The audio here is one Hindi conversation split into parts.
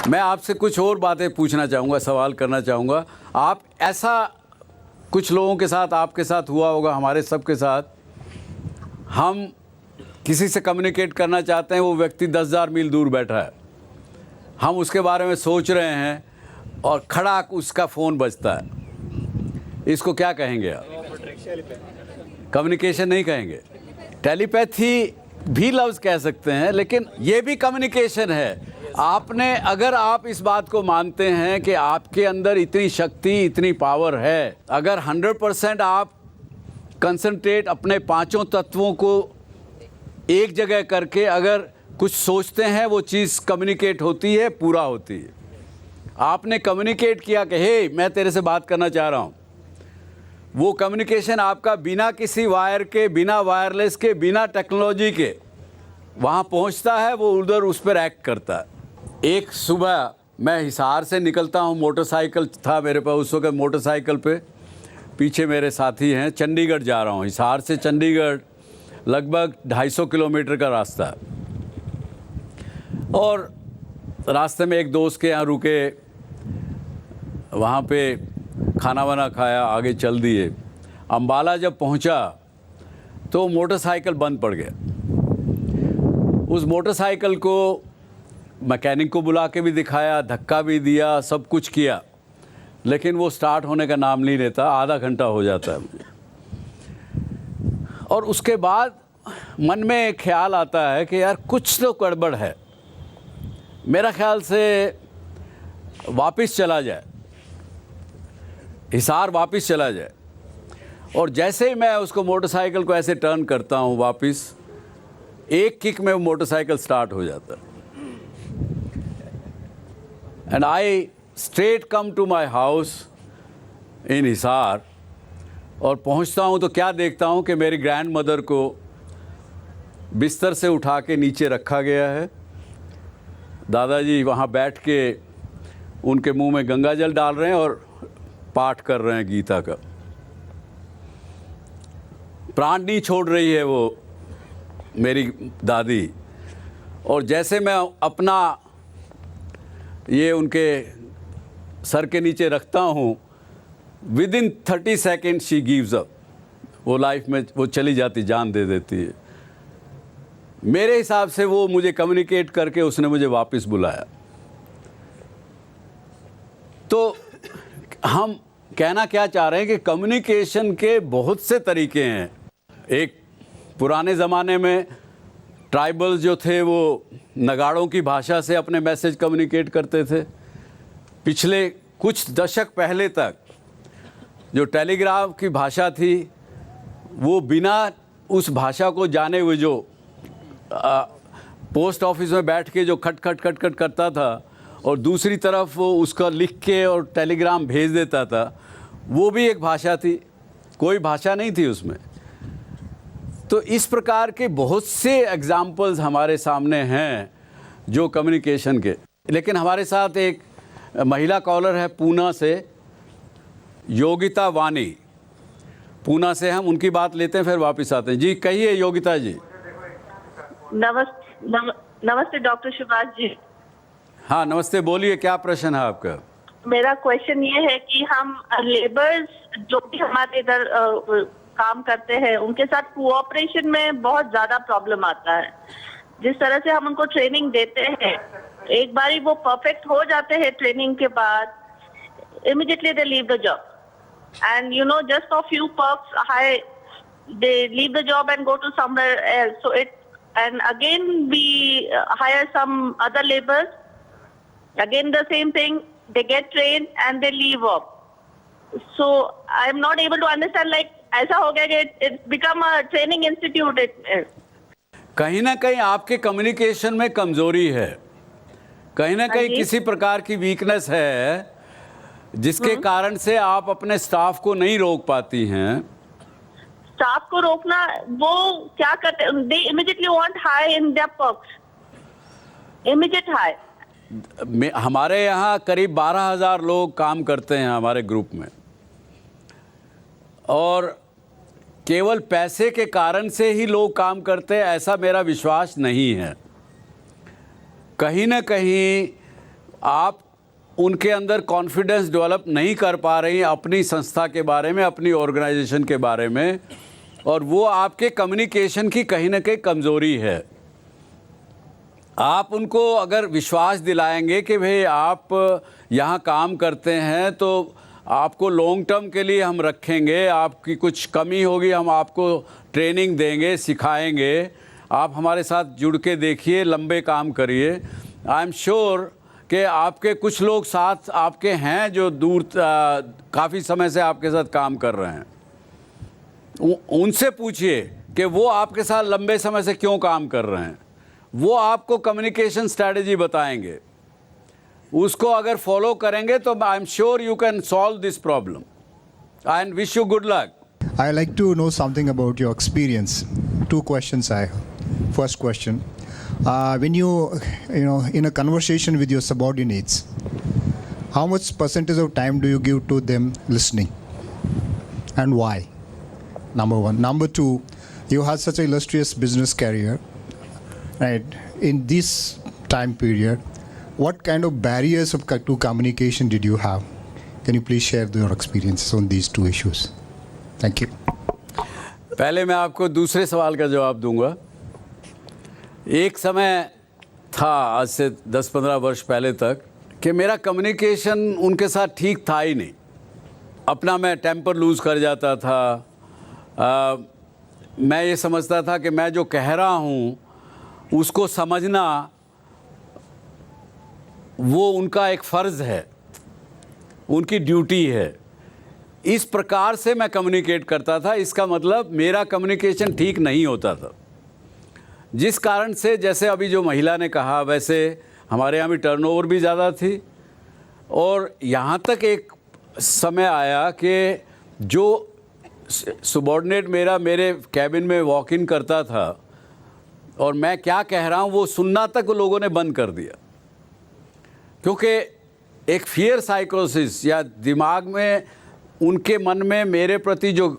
मैं आपसे कुछ और बातें पूछना चाहूँगा, सवाल करना चाहूँगा। आप ऐसा कुछ लोगों के साथ, आपके साथ हुआ होगा, हमारे सबके साथ, हम किसी से कम्युनिकेट करना चाहते हैं, वो व्यक्ति 10,000 मील दूर बैठा है, हम उसके बारे में सोच रहे हैं और खड़ाक उसका फ़ोन बजता है। इसको क्या कहेंगे आप? कम्युनिकेशन नहीं कहेंगे, टेलीपैथी भी लफ्ज़ कह सकते हैं, लेकिन ये भी कम्युनिकेशन है। आपने, अगर आप इस बात को मानते हैं कि आपके अंदर इतनी शक्ति, इतनी पावर है, अगर 100% आप कंसंट्रेट अपने पांचों तत्वों को एक जगह करके अगर कुछ सोचते हैं, वो चीज़ कम्युनिकेट होती है, पूरा होती है। आपने कम्युनिकेट किया कि हे, मैं तेरे से बात करना चाह रहा हूँ। वो कम्युनिकेशन आपका बिना किसी वायर के, बिना वायरलेस के, बिना टेक्नोलॉजी के वहाँ पहुँचता है, वो उधर उस पर एक्ट करता है। एक सुबह मैं हिसार से निकलता हूँ, मोटरसाइकिल था मेरे पास उस वक्त, मोटरसाइकिल पे पीछे मेरे साथी हैं, चंडीगढ़ जा रहा हूँ। हिसार से चंडीगढ़ लगभग 250 किलोमीटर का रास्ता है। और रास्ते में एक दोस्त के यहाँ रुके, वहाँ पे खाना वाना खाया, आगे चल दिए। अम्बाला जब पहुँचा तो मोटरसाइकिल बंद पड़ गया। उस मोटरसाइकिल को मैकेनिक को बुला के भी दिखाया, धक्का भी दिया, सब कुछ किया, लेकिन वो स्टार्ट होने का नाम नहीं लेता। आधा घंटा हो जाता है मुझे। और उसके बाद मन में एक ख्याल आता है कि यार कुछ तो गड़बड़ है, मेरा ख्याल से वापस चला जाए, हिसार वापस चला जाए। और जैसे ही मैं उसको, मोटरसाइकिल को ऐसे टर्न करता हूँ वापस, एक किक में वो मोटरसाइकिल स्टार्ट हो जाता है। And I straight come to my house in Hisar. और पहुंचता हूं तो क्या देखता हूं कि मेरी ग्रैंड मदर को बिस्तर से उठा के नीचे रखा गया है। दादाजी वहां बैठ के उनके मुंह में गंगा जल डाल रहे हैं और पाठ कर रहे हैं गीता का। प्राण नहीं छोड़ रही है वो मेरी दादी। और जैसे मैं अपना ये उनके सर के नीचे रखता हूँ, within 30 second she gives up. वो लाइफ में वो चली जाती, जान दे देती है। मेरे हिसाब से वो मुझे कम्युनिकेट करके उसने मुझे वापस बुलाया। तो हम कहना क्या चाह रहे हैं कि कम्युनिकेशन के बहुत से तरीके हैं। एक पुराने ज़माने में ट्राइबल्स जो थे वो नगाड़ों की भाषा से अपने मैसेज कम्युनिकेट करते थे। पिछले कुछ दशक पहले तक जो टेलीग्राफ की भाषा थी, वो बिना उस भाषा को जाने हुए जो पोस्ट ऑफिस में बैठ के जो खट खट खट खट करता था और दूसरी तरफ वो उसका लिख के और टेलीग्राम भेज देता था, वो भी एक भाषा थी, कोई भाषा नहीं थी उसमें। तो इस प्रकार के बहुत से एग्जाम्पल्स हमारे सामने हैं जो कम्युनिकेशन के। लेकिन हमारे साथ एक महिला कॉलर है पूना से, योगिता वानी। पूना से हम उनकी बात लेते हैं, फिर वापस आते हैं। जी कहिए योगिता जी। नमस्ते डॉक्टर सुभाष जी। हाँ नमस्ते, बोलिए, क्या प्रश्न है आपका? मेरा क्वेश्चन ये है कि हम लेबर्स जो भी हमारे इधर काम करते हैं, उनके साथ कोऑपरेशन में बहुत ज्यादा प्रॉब्लम आता है। जिस तरह से हम उनको ट्रेनिंग देते हैं, एक बारी वो परफेक्ट हो जाते हैं ट्रेनिंग के बाद, immediately they leave the job and just for few perks high they leave the job and go to somewhere else. So and again we hire some other laborers, again the same thing, they get trained and they leave off. So I am not able to understand, like ऐसा हो गया कि it's become a training institute. कहीं ना कहीं आपके कम्युनिकेशन में कमजोरी है, कहीं ना कहीं किसी प्रकार की वीकनेस है, जिसके कारण से आप अपने स्टाफ को नहीं रोक पाती हैं। स्टाफ को रोकना, वो क्या करते हैं, they immediately want high in their perks, immediate high. हमारे यहाँ करीब 12,000 लोग काम करते हैं हमारे ग्रुप में, और केवल पैसे के कारण से ही लोग काम करते हैं ऐसा मेरा विश्वास नहीं है। कहीं ना कहीं आप उनके अंदर कॉन्फिडेंस डेवलप नहीं कर पा रही हैं अपनी संस्था के बारे में, अपनी ऑर्गेनाइजेशन के बारे में, और वो आपके कम्युनिकेशन की कहीं ना कहीं कमज़ोरी है। आप उनको अगर विश्वास दिलाएंगे कि भाई आप यहाँ काम करते हैं तो आपको लॉन्ग टर्म के लिए हम रखेंगे, आपकी कुछ कमी होगी हम आपको ट्रेनिंग देंगे, सिखाएंगे, आप हमारे साथ जुड़ के देखिए, लंबे काम करिए। आई एम श्योर कि आपके कुछ लोग साथ आपके हैं जो दूर काफ़ी समय से आपके साथ काम कर रहे हैं। उनसे पूछिए कि वो आपके साथ लंबे समय से क्यों काम कर रहे हैं, वो आपको कम्युनिकेशन स्ट्रैटेजी बताएंगे। उसको अगर फॉलो करेंगे तो I am sure you can solve this problem and wish you good luck. I like to know something about your experience. 2 questions I have. First question, when you know, in a conversation with your subordinates, how much percentage of time do you give to them listening, and why? Number 1. Number 2, you had such an illustrious business career, right? In this time period, what kind of barriers to communication did you have? Can you please share your experiences on these 2 issues? Thank you. पहले मैं आपको दूसरे सवाल का जवाब दूंगा। एक समय था, आज से 10-15 वर्ष पहले तक, कि मेरा कम्युनिकेशन उनके साथ ठीक था ही नहीं। अपना मैं टेम्पर लूज़ कर जाता था। मैं ये समझता था कि मैं जो कह रहा हूँ उसको समझना वो उनका एक फ़र्ज़ है, उनकी ड्यूटी है। इस प्रकार से मैं कम्युनिकेट करता था। इसका मतलब मेरा कम्युनिकेशन ठीक नहीं होता था, जिस कारण से, जैसे अभी जो महिला ने कहा, वैसे हमारे यहाँ भी टर्नओवर भी ज़्यादा थी। और यहाँ तक एक समय आया कि जो सबॉर्डिनेट मेरे कैबिन में वॉक इन करता था और मैं क्या कह रहा हूँ वो सुनना तक लोगों ने बंद कर दिया, क्योंकि एक फियर साइकोसिस या दिमाग में, उनके मन में मेरे प्रति जो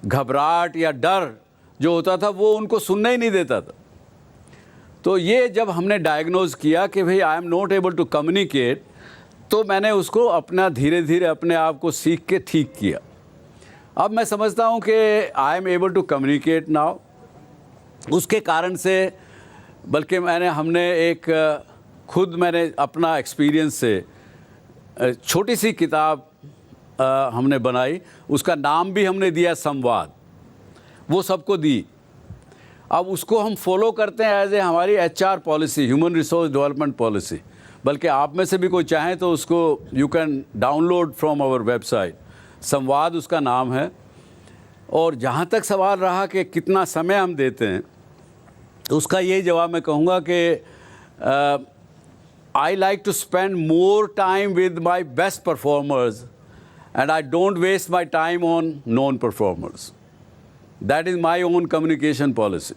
घबराहट या डर जो होता था वो उनको सुनना ही नहीं देता था। तो ये जब हमने डायग्नोज किया कि भाई I am not able to communicate, तो मैंने उसको अपना धीरे धीरे अपने आप को सीख के ठीक किया। अब मैं समझता हूँ कि I am able to communicate now. उसके कारण से, बल्कि मैंने अपना एक्सपीरियंस से छोटी सी किताब हमने बनाई, उसका नाम भी हमने दिया संवाद, वो सबको दी। अब उसको हम फॉलो करते हैं एज ए हमारी HR policy, human resource development policy. बल्कि आप में से भी कोई चाहें तो उसको you can download from our website, Samvad उसका नाम है। और जहाँ तक सवाल रहा कि कितना समय हम देते हैं, उसका यही जवाब मैं कहूँगा कि I like to spend more time with my best performers and I don't waste my time on non-performers. That is my own communication policy.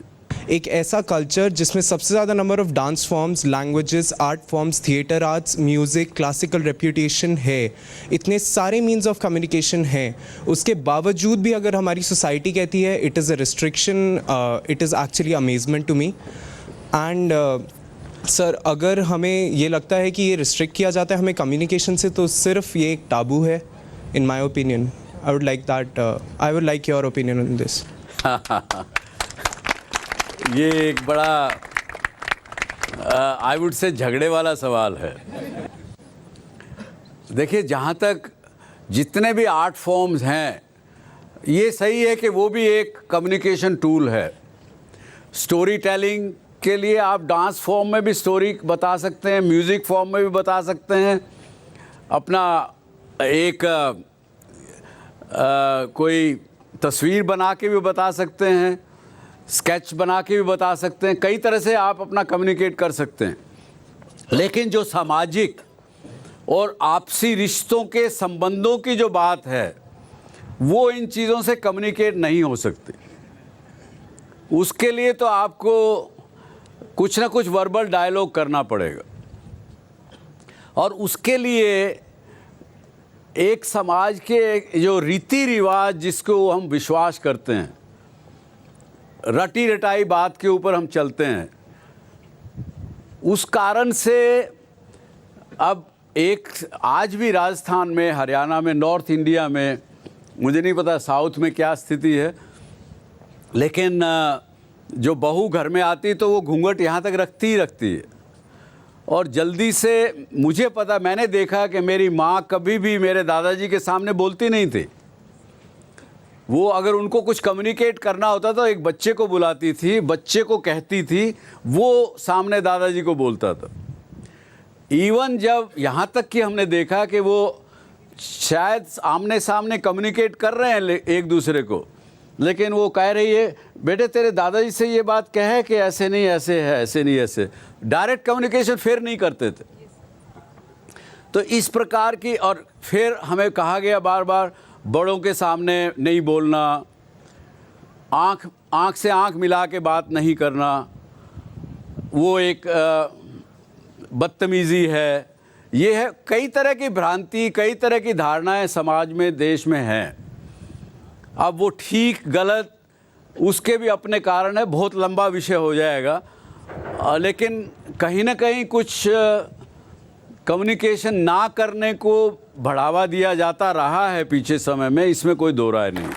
एक ऐसा कल्चर जिसमें सबसे ज़्यादा number of dance forms, languages, art forms, theatre arts, music, classical reputation है, इतने सारे मीन्स ऑफ कम्युनिकेशन हैं, उसके बावजूद भी अगर हमारी सोसाइटी कहती है it is a restriction, it is actually amazement to me. And sir, अगर हमें ये लगता है कि ये रिस्ट्रिक्ट किया जाता है हमें कम्युनिकेशन से, तो सिर्फ ये एक टाबू है in my opinion. I would like your opinion on this. ये एक बड़ा आई वुड से झगड़े वाला सवाल है। देखिए, जहाँ तक जितने भी आर्ट फॉर्म्स हैं, ये सही है कि वो भी एक कम्युनिकेशन टूल है। स्टोरी टेलिंग के लिए आप डांस फॉर्म में भी स्टोरी बता सकते हैं, म्यूज़िक फॉर्म में भी बता सकते हैं, अपना एक कोई तस्वीर बना के भी बता सकते हैं, स्केच बना के भी बता सकते हैं। कई तरह से आप अपना कम्युनिकेट कर सकते हैं। लेकिन जो सामाजिक और आपसी रिश्तों के संबंधों की जो बात है, वो इन चीज़ों से कम्युनिकेट नहीं हो सकती। उसके लिए तो आपको कुछ ना कुछ वर्बल डायलॉग करना पड़ेगा। और उसके लिए एक समाज के जो रीति रिवाज जिसको हम विश्वास करते हैं, रटी रटाई बात के ऊपर हम चलते हैं, उस कारण से अब एक आज भी राजस्थान में, हरियाणा में, नॉर्थ इंडिया में, मुझे नहीं पता साउथ में क्या स्थिति है, लेकिन जो बहू घर में आती तो वो घूंघट यहाँ तक रखती ही रखती है। और जल्दी से, मुझे पता, मैंने देखा कि मेरी माँ कभी भी मेरे दादाजी के सामने बोलती नहीं थी। वो अगर उनको कुछ कम्युनिकेट करना होता तो एक बच्चे को बुलाती थी, बच्चे को कहती थी, वो सामने दादाजी को बोलता था। इवन जब यहाँ तक कि हमने देखा कि वो शायद आमने सामने कम्युनिकेट कर रहे हैं एक दूसरे को, लेकिन वो कह रही है, बेटे तेरे दादाजी से ये बात कहे कि ऐसे नहीं ऐसे है, ऐसे नहीं ऐसे। डायरेक्ट कम्युनिकेशन फिर नहीं करते थे। तो इस प्रकार की, और फिर हमें कहा गया बार बार, बड़ों के सामने नहीं बोलना, आँख से आँख मिला के बात नहीं करना, वो एक बदतमीज़ी है। ये है, कई तरह की भ्रांति, कई तरह की धारणाएं समाज में, देश में हैं। अब वो ठीक गलत उसके भी अपने कारण है, बहुत लंबा विषय हो जाएगा, लेकिन कहीं ना कहीं कुछ कम्युनिकेशन ना करने को बढ़ावा दिया जाता रहा है पीछे समय में, इसमें कोई दो राय नहीं।